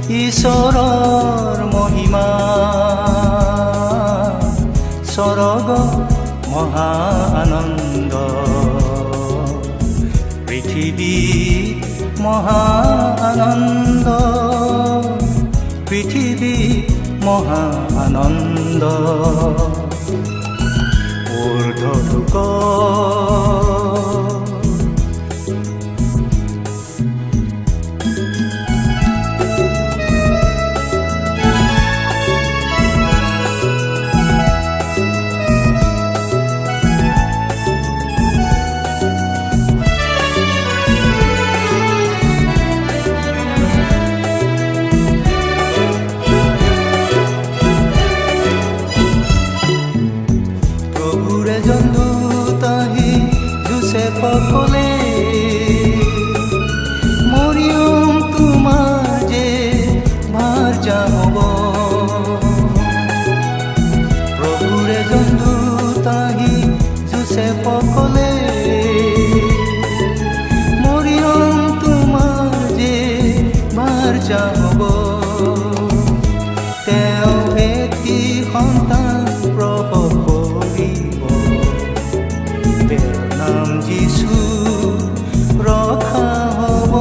ঈশ্বৰৰ মহিমা স্বৰ্গ মহা আনন্দ পৃথিৱীত মহা আনন্দ পৃথিৱীত মহা আনন্দ ঊৰ্ধ্বলোক সকলে মৰিয়ম তোমাৰ যে ভাৰ্যা হ'ব প্ৰভুৰ এজন দূত আহি যোচেফ ক'লে মৰিয়ম তোমাৰ যে ভাৰ্যা হ'ব তেওঁ এটি সন্তান প্ৰসৱ কৰিব তেওঁৰ নাম যীশু ৰখা হ'ব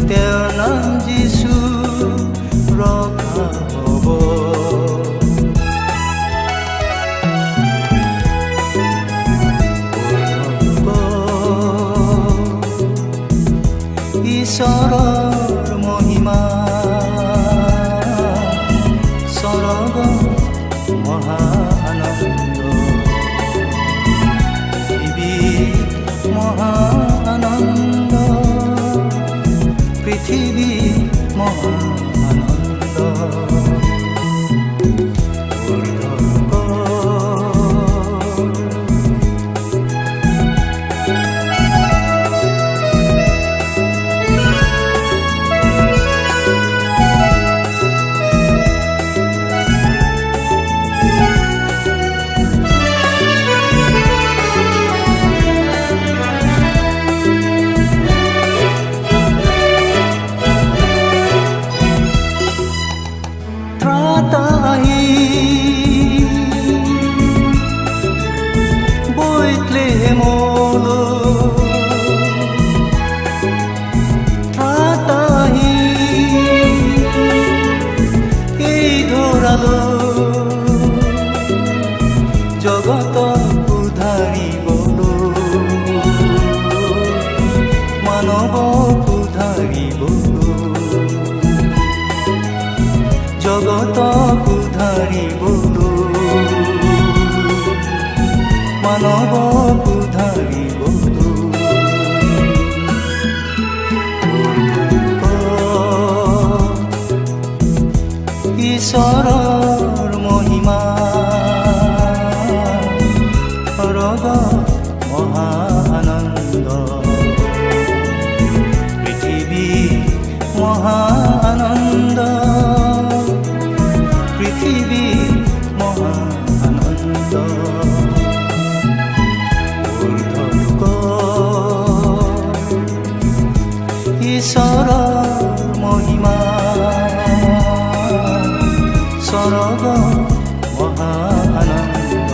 তেওঁৰ নাম যীশু ৰখা হ'ব ঈশ্বৰৰ মহিমা স্বৰ্গ মহা আনন্দ মহা আনন্দ পৃথিৱী মহা আনন্দ জগত উদ্ধাৰিবলৈ মানৱ উদ্ধাৰিবলৈ জগত উদ্ধাৰিবলৈ মানৱ উদ্ধাৰিবলৈ ঈশ্বৰৰ মহিমা স্বৰ্গ মহা আনন্দ পৃথিৱী মহা আনন্দ পৃথিৱী মহা আনন্দ ঊৰ্ধ্বলোক ঈশ্বৰৰ মহিমা স্বৰ্গ মহা আনন্দ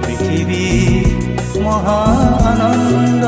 পৃথিৱী মহা আনন্দ